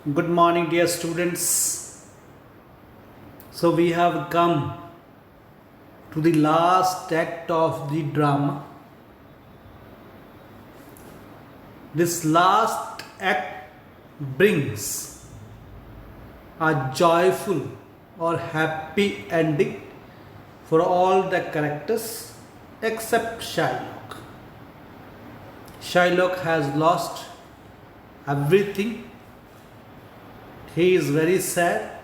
Good morning, dear students. So, we have come to the last act of the drama. This last act brings a joyful or happy ending for all the characters except Shylock. Shylock has lost everything. He is very sad,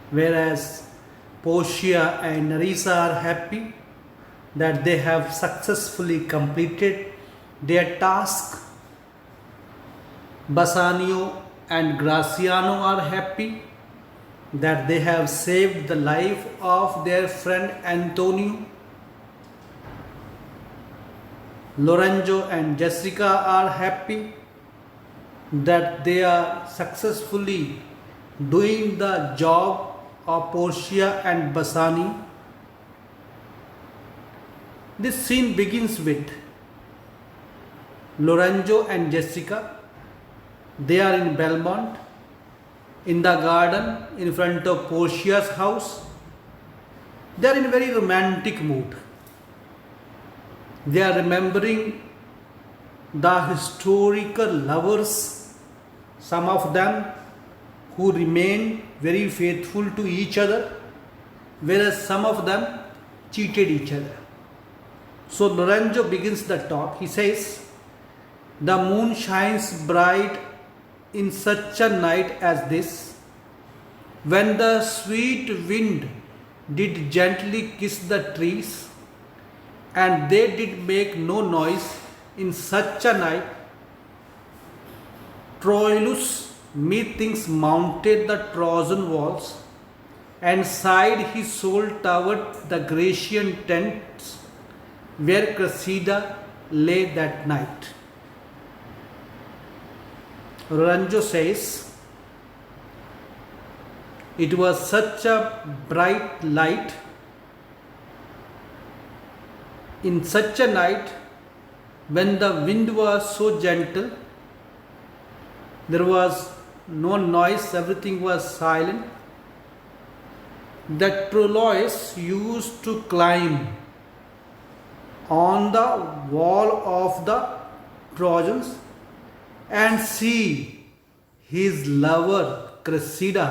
whereas Portia and Nerissa are happy that they have successfully completed their task. Bassanio and Graciano are happy that they have saved the life of their friend Antonio. Lorenzo and Jessica are happy that they are successfully doing the job of Portia and Bassanio. This scene begins with Lorenzo and Jessica. They are in Belmont, in the garden in front of Portia's house. They are in a very romantic mood. They are remembering the historical lovers, some of them who remained very faithful to each other, whereas some of them cheated each other. So Lorenzo begins the talk. He says, "The moon shines bright in such a night as this, when the sweet wind did gently kiss the trees, and they did make no noise in such a night. Troilus methinks mounted the Trojan walls, and sighed his soul toward the Grecian tents where Cressida lay that night." Lorenzo says, "It was such a bright light in such a night when the wind was so gentle, there was no noise, everything was silent, that Troilus used to climb on the wall of the Trojans and see his lover Cressida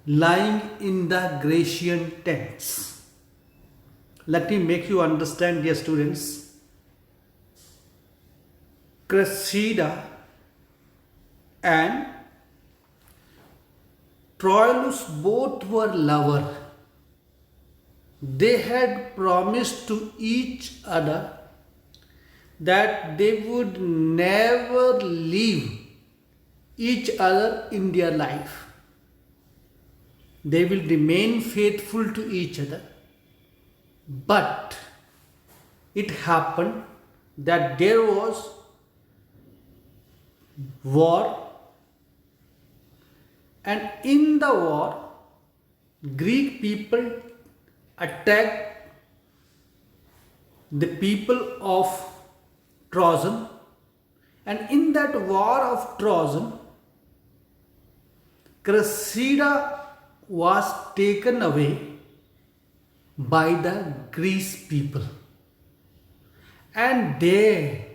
lying in the Grecian tents." Let me make you understand, dear students. Cressida and Troilus both were lovers. They had promised to each other that they would never leave each other in their life. They will remain faithful to each other. But it happened that there was war, and in the war, Greek people attacked the people of Trojan, and in that war of Trojan, Cressida was taken away by the Greece people, and there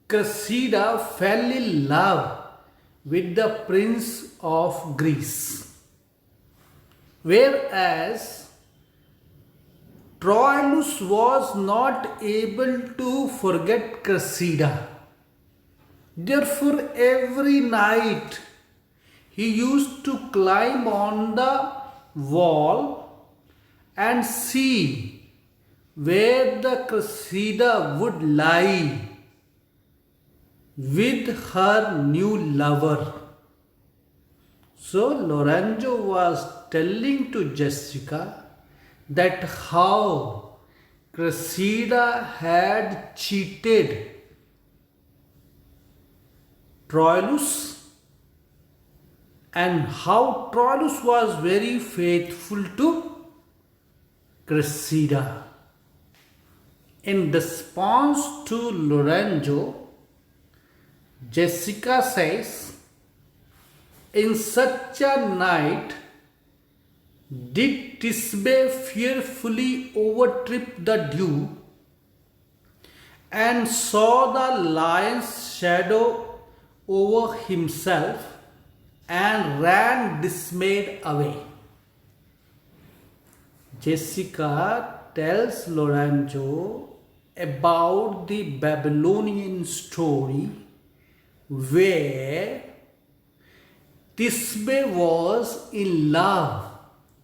Cressida fell in love with the prince of Greece, whereas Troilus was not able to forget Cressida. Therefore, every night he used to climb on the wall and see where the Cressida would lie with her new lover. So Lorenzo was telling to Jessica that how Cressida had cheated Troilus, and how Troilus was very faithful to Cressida. In response to Lorenzo, Jessica says, In such a night did Tisbe fearfully overtrip the dew and saw the lion's shadow over himself and ran dismayed away. Jessica tells Lorenzo about the Babylonian story where Tisbe was in love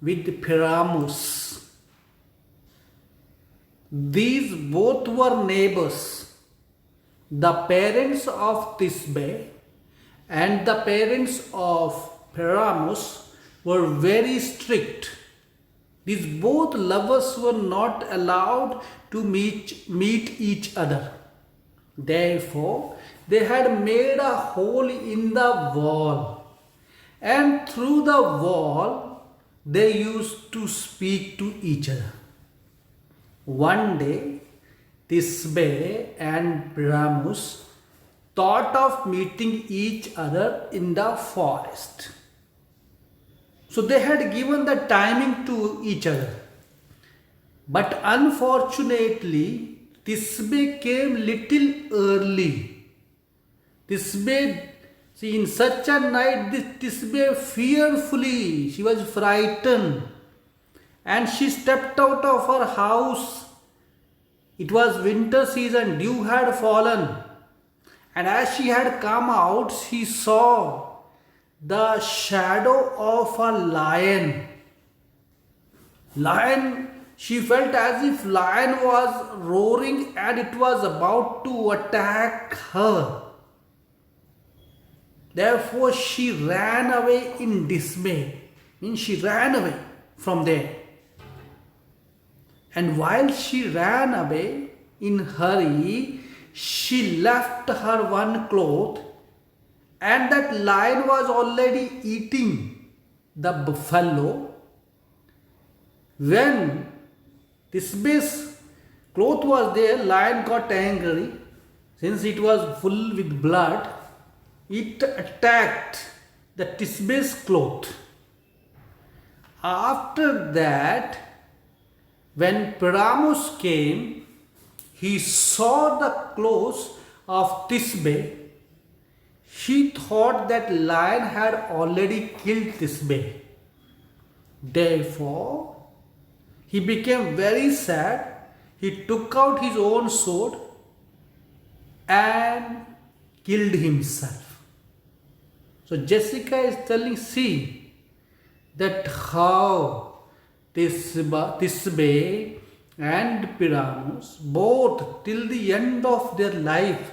with Pyramus. These both were neighbors. The parents of Tisbe and the parents of Pyramus were very strict. These both lovers were not allowed to meet each other. Therefore, they had made a hole in the wall, and through the wall they used to speak to each other. One day, Tisbe and Pyramus thought of meeting each other in the forest. So they had given the timing to each other. But unfortunately, Tisbe came little early. Tisbe, see, in such a night, Tisbe fearfully, she was frightened. And she stepped out of her house. It was winter season, dew had fallen. And as she had come out, she saw the shadow of a lion. She felt as if lion was roaring and it was about to attack her. Therefore, she ran away in dismay. She ran away from there. And while she ran away in hurry, she left her one cloth, and that lion was already eating the buffalo. When Tisbe's cloth was there, lion got angry. Since it was full with blood, it attacked the Tisbe's cloth. After that, when Pyramus came, he saw the clothes of Tisbe. He thought that lion had already killed Tisbe. Therefore, he became very sad. He took out his own sword and killed himself. So Jessica is telling, see, that how Tisbe and Pyramus, both till the end of their life,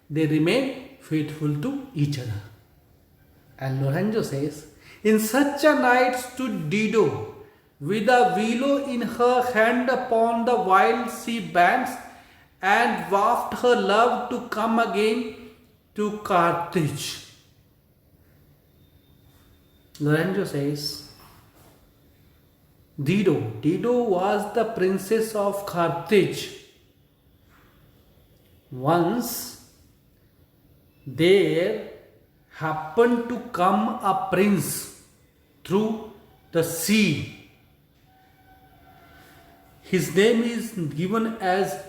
they remain faithful to each other. And Lorenzo says, in such a night stood Dido with a willow in her hand upon the wild sea banks and wafted her love to come again to Carthage. Lorenzo says, Dido was the princess of Carthage. Once there happened to come a prince through the sea. His name is given as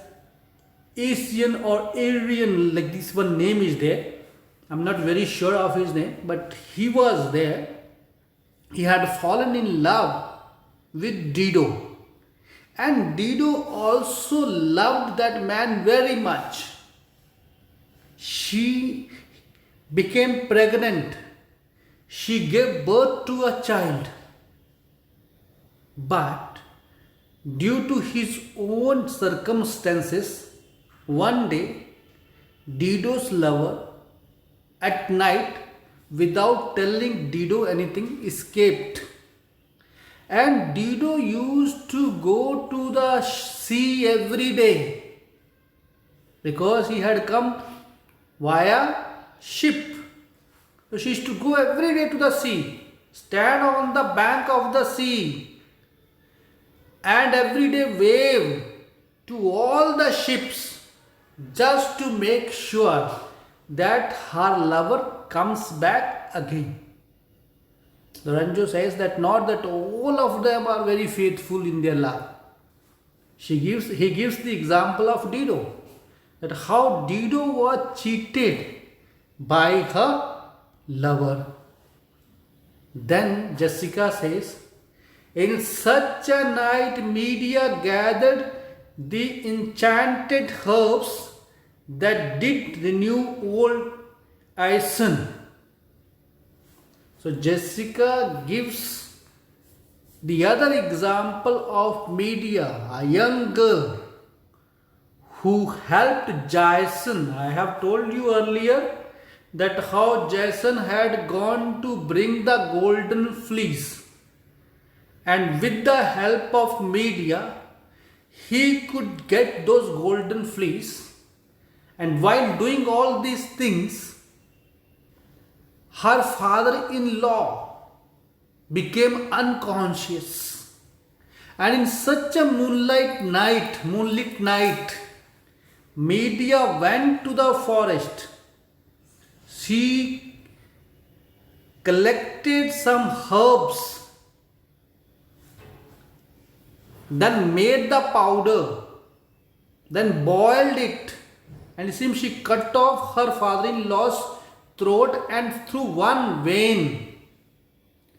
Asian or Aryan, like this one name is there. I'm not very sure of his name, but he was there. He had fallen in love with Dido, and Dido also loved that man very much. She became pregnant. She gave birth to a child, but due to his own circumstances, one day Dido's lover at night, without telling Dido anything, escaped. And Dido used to go to the sea every day because he had come via ship. So she used to go every day to the sea, stand on the bank of the sea, and every day wave to all the ships just to make sure that her lover comes back again. Lorenzo says that not that all of them are very faithful in their love. He gives the example of Dido, that how Dido was cheated by her lover. Then Jessica says, in such a night Medea gathered the enchanted herbs that did renew old Aeson. So Jessica gives the other example of Medea, a young girl who helped Jason. I have told you earlier that how Jason had gone to bring the golden fleece, and with the help of Medea he could get those golden fleece, and while doing all these things her father-in-law became unconscious, and in such a moonlit night, Medea went to the forest. She collected some herbs, then made the powder, then boiled it, and it seems she cut off her father-in-law's throat, and through one vein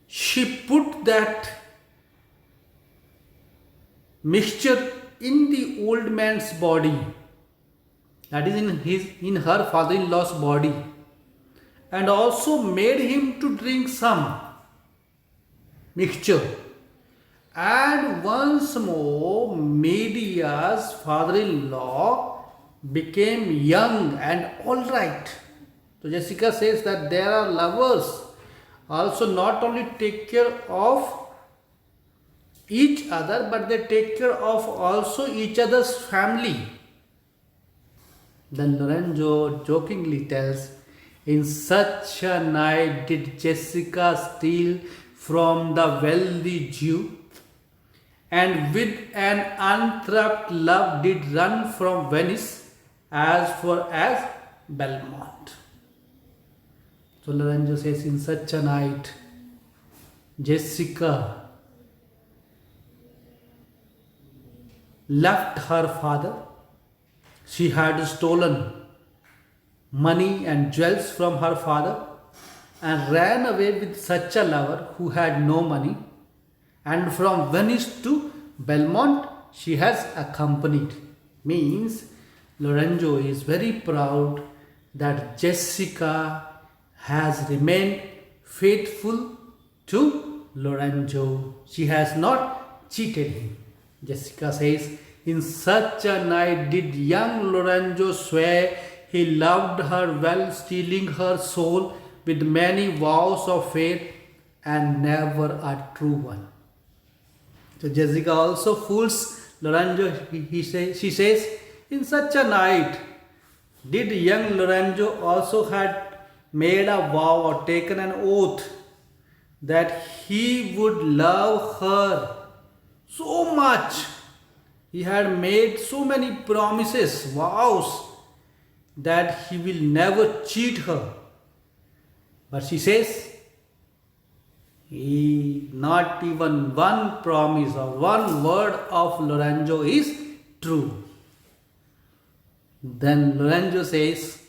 she put that mixture in the old man's body, that is in her father-in-law's body, and also made him to drink some mixture. And once more Medea's father-in-law became young and all right. So Jessica says that there are lovers also not only take care of each other, but they take care of also each other's family. Then Lorenzo jokingly tells, in such a night did Jessica steal from the wealthy Jew, and with an untrapped love did run from Venice as far as Belmont. So Lorenzo says, in such a night, Jessica left her father. She had stolen money and jewels from her father and ran away with such a lover who had no money. And from Venice to Belmont, she has accompanied. Means Lorenzo is very proud that Jessica has remained faithful to Lorenzo. She has not cheated him. Jessica says, in such a night did young Lorenzo swear he loved her well, stealing her soul with many vows of faith and never a true one. So Jessica also fools Lorenzo. She says, in such a night did young Lorenzo also had made a vow or taken an oath that he would love her so much. He had made so many promises, vows, that he will never cheat her. But she says, not even one promise or one word of Lorenzo is true. Then Lorenzo says,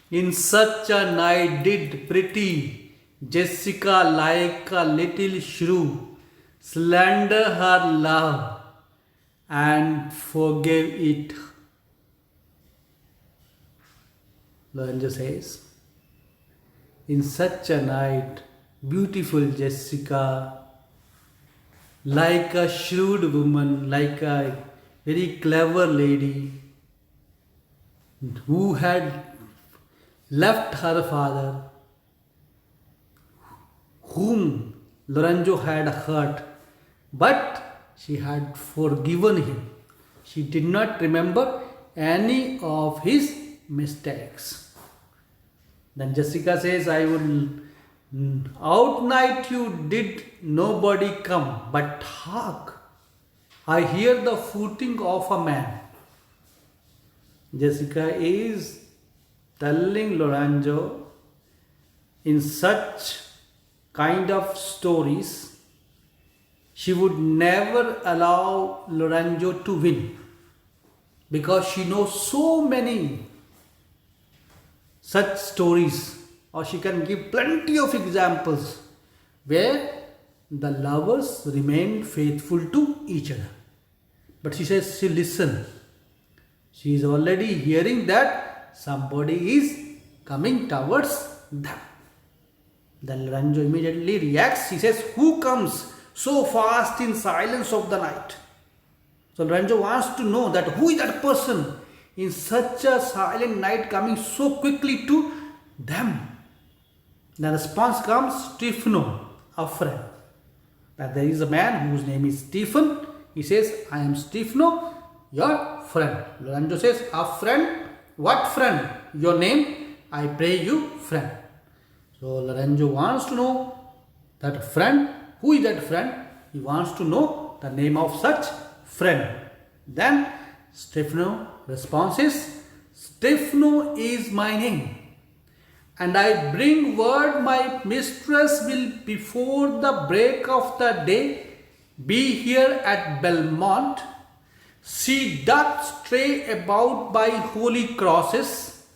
in such a night did pretty Jessica like a little shrew slander her love and forgave it. Lorenzo says, in such a night, beautiful Jessica, like a shrewd woman, like a very clever lady who had left her father, whom Lorenzo had hurt, but she had forgiven him. She did not remember any of his mistakes. Then Jessica says, I will outnight you, did nobody come, but hark, I hear the footing of a man. Jessica is telling Lorenzo in such kind of stories, she would never allow Lorenzo to win because she knows so many such stories, or she can give plenty of examples where the lovers remained faithful to each other. But she says, she listen. She is already hearing that somebody is coming towards them. Then Lorenzo immediately reacts. He says, who comes so fast in silence of the night? So Lorenzo wants to know that who is that person in such a silent night coming so quickly to them. The response comes, Stefano, a friend. That there is a man whose name is Stephen. He says, I am Stefano, your friend. Lorenzo says, a friend? What friend? Your name? I pray you, friend. So Lorenzo wants to know that friend. Who is that friend? He wants to know the name of such friend. Then Stefano responds is, Stefano is my name. And I bring word my mistress will before the break of the day be here at Belmont. She doth stray about by holy crosses,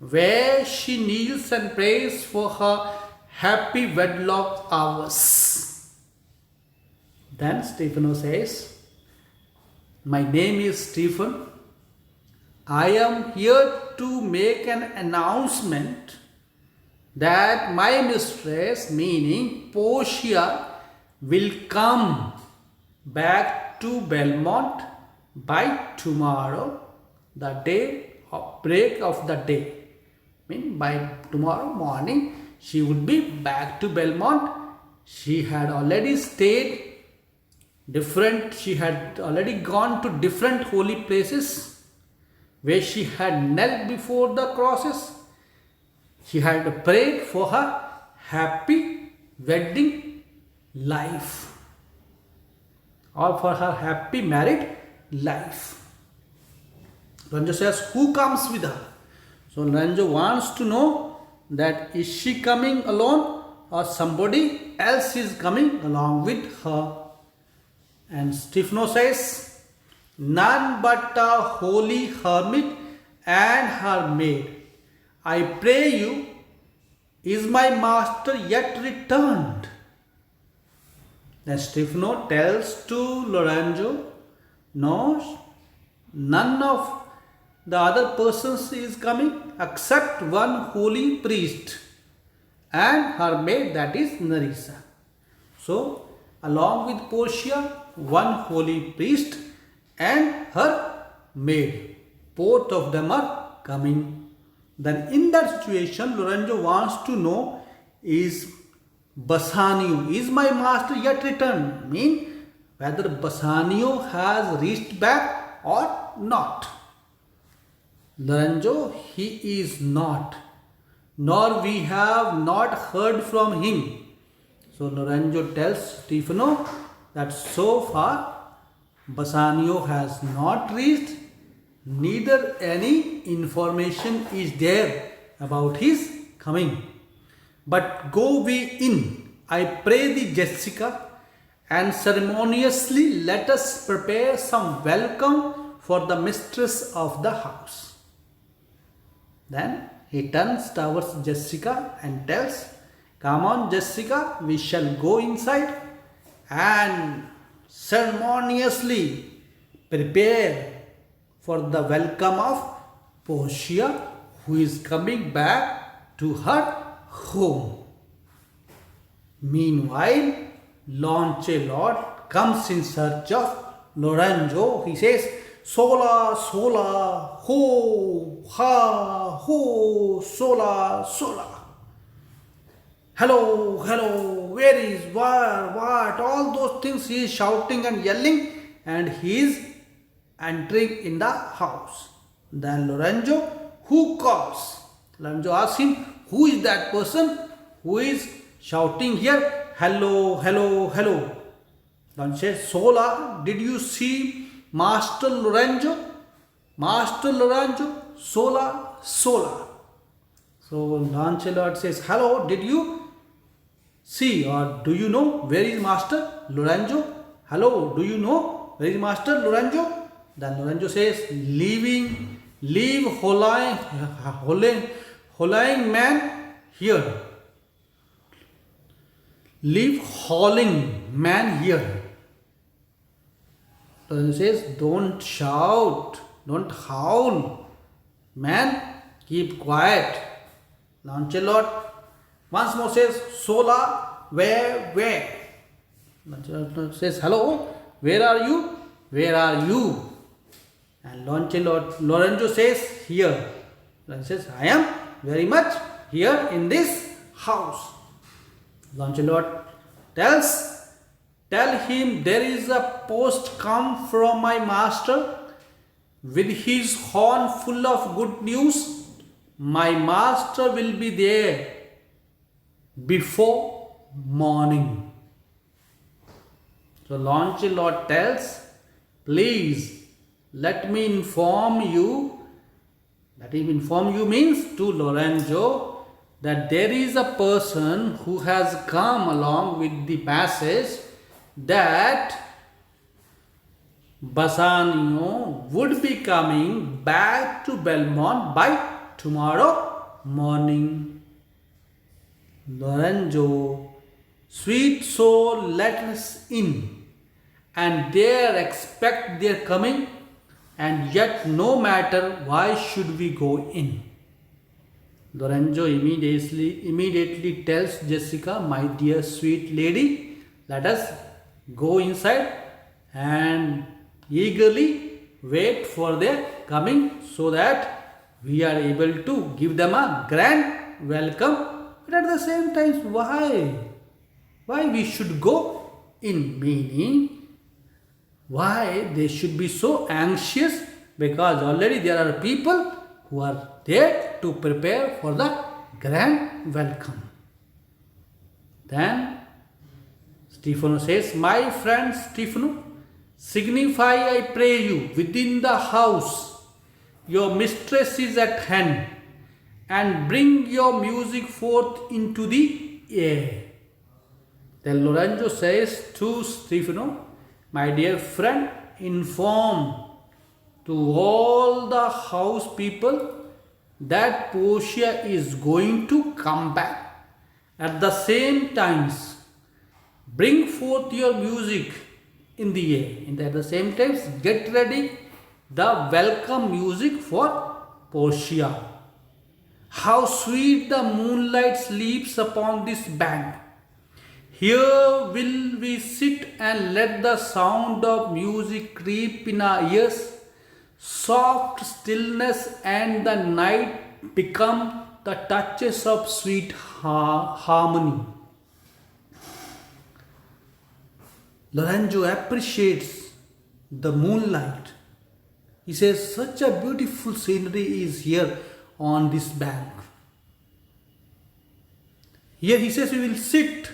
where she kneels and prays for her happy wedlock hours. Then Stefano says, my name is Stephen. I am here to make an announcement that my mistress, meaning Portia, will come back to Belmont by tomorrow, the day of break of the day. Mean by tomorrow morning she would be back to Belmont. She had already stayed she had already gone to different holy places where she had knelt before the crosses. She had prayed for her happy wedding life or for her happy married life. Lorenzo says, who comes with her? So Lorenzo wants to know that is she coming alone or somebody else is coming along with her. And Stefano says, none but a holy hermit and her maid. I pray you, is my master yet returned? Then Stefano tells to Lorenzo, no, none of the other persons is coming except one holy priest and her maid, that is Nerissa. So, along with Portia, one holy priest and her maid, both of them are coming. Then in that situation, Lorenzo wants to know, is Bassanio, is my master yet returned? Mean whether Bassanio has reached back or not. Lorenzo, he is not, nor we have not heard from him. So Lorenzo tells Stefano that so far Bassanio has not reached, neither any information is there about his coming. But go we in, I pray thee, Jessica, and ceremoniously let us prepare some welcome for the mistress of the house. Then he turns towards Jessica and tells, come on Jessica, we shall go inside and ceremoniously prepare for the welcome of Portia, who is coming back to her home. Meanwhile, Lancelot comes in search of Lorenzo. He says, sola, sola, ho, ha, ho, sola, sola. Hello, hello, where is, where, what, all those things he is shouting and yelling, and he is entering in the house. Then Lorenzo, who calls? Lorenzo asks him, who is that person who is shouting here, hello, hello, hello? Lorenzo says, Sola, did you see Master Lorenzo? Master Lorenzo, Sola, Sola. So Lancelot says, hello, did you See, or do you know where is Master Lorenzo? Hello, do you know where is Master Lorenzo? Then Lorenzo says, leave hauling man here. Leave hauling man here. Lorenzo says, don't shout, don't howl. Man, keep quiet. Lancelot once more says, Sola, where? Lancelot says, hello, where are you? Where are you? And Lorenzo says, here. Lorenzo says, I am very much here in this house. Lancelot tell him there is a post come from my master with his horn full of good news. My master will be there before morning. So Lancelot tells, please let me inform you. Let him inform you means to Lorenzo that there is a person who has come along with the passage that Bassanio would be coming back to Belmont by tomorrow morning. Lorenzo, sweet soul, let us in, and dare expect their coming, and yet no matter why should we go in. Lorenzo immediately tells Jessica, my dear sweet lady, let us go inside and eagerly wait for their coming so that we are able to give them a grand welcome. But at the same time, why? Why we should go in? Meaning, why they should be so anxious? Because already there are people who are there to prepare for the grand welcome. Then Stefano says, my friend Stefano, signify, I pray you, within the house, your mistress is at hand, and bring your music forth into the air. Then Lorenzo says to Stefano, my dear friend, inform to all the house people that Portia is going to come back. At the same times, bring forth your music in the air. And at the same time, get ready the welcome music for Portia. How sweet the moonlight sleeps upon this bank. Here will we sit and let the sound of music creep in our ears. Soft stillness and the night become the touches of sweet harmony. Lorenzo appreciates the moonlight. He says, such a beautiful scenery is here on this bank. Here he says, we will sit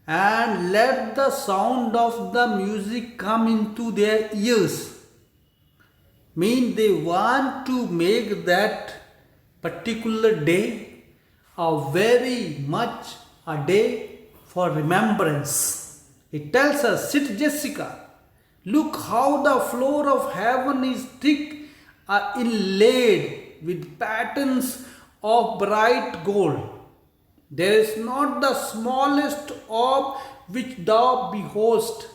and let the sound of the music come into their ears. Mean they want to make that particular day a very much a day for remembrance. It tells us, sit Jessica, look how the floor of heaven is thick, inlaid with patterns of bright gold. There is not the smallest orb which thou beholdest,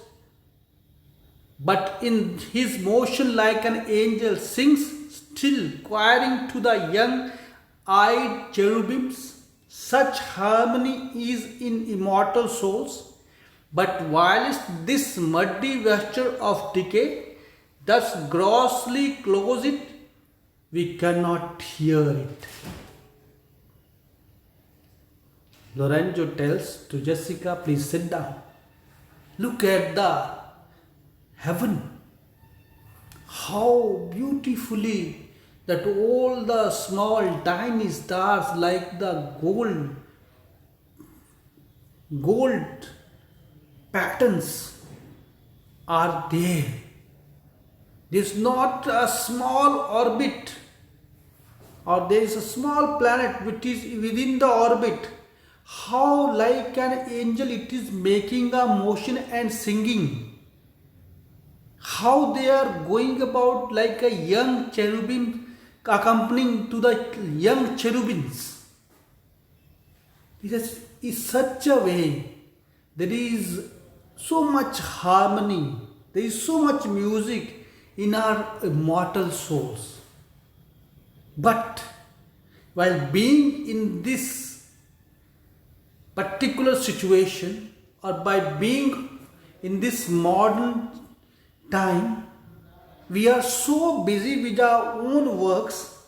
but in his motion like an angel sings still, choiring to the young-eyed cherubims. Such harmony is in immortal souls, but whilst this muddy vesture of decay thus grossly close it, we cannot hear it. Lorenzo tells to Jessica, please sit down. Look at the heaven. How beautifully that all the small tiny stars like the gold patterns are there. There is not a small orbit, or there is a small planet which is within the orbit. how like an angel it is making a motion and singing. How they are going about like a young cherubim accompanying to the young cherubims. This is such a way. There is so much harmony. There is so much music in our immortal souls. But while being in this particular situation, or by being in this modern time, we are so busy with our own works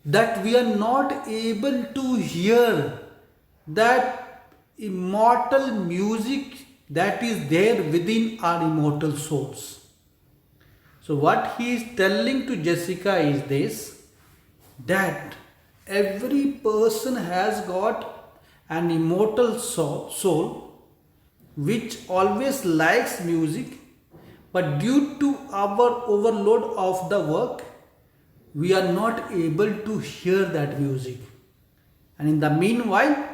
that we are not able to hear that immortal music that is there within our immortal souls. So what he is telling to Jessica is this, that every person has got an immortal soul which always likes music, but due to our overload of the work, we are not able to hear that music. And in the meanwhile,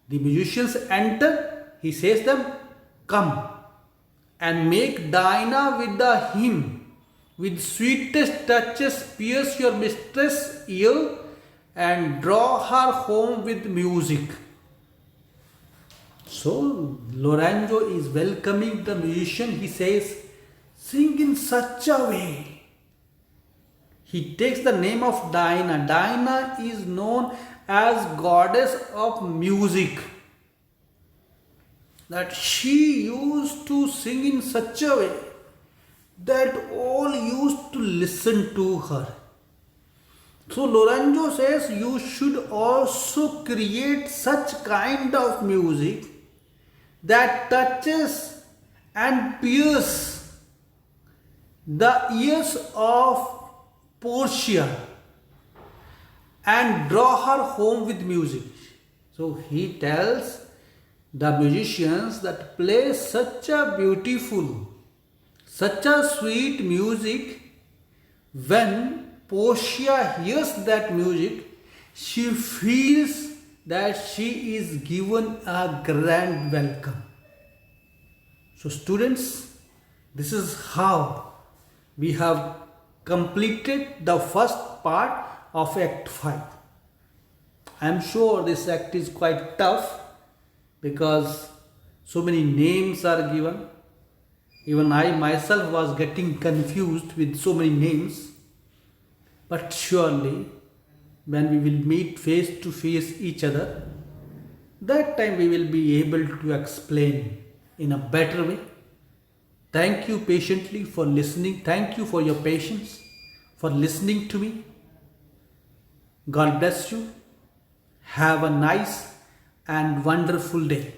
the musicians enter, he says them, come and make Dinah with the hymn, with sweetest touches pierce your mistress' ear and draw her home with music. So Lorenzo is welcoming the musician. He says, sing in such a way. He takes the name of Dinah. Dinah is known as goddess of music. That she used to sing in such a way that all used to listen to her. So Lorenzo says you should also create such kind of music that touches and pierces the ears of Portia and draw her home with music. So he tells the musicians that play such a beautiful, such a sweet music. When Portia hears that music, she feels that she is given a grand welcome. So students, this is how we have completed the first part of Act 5. I am sure this act is quite tough because so many names are given. Even I myself was getting confused with so many names. But surely, when we will meet face to face each other, that time we will be able to explain in a better way. Thank you patiently for listening. Thank you for your patience, for listening to me. God bless you. Have a nice and wonderful day.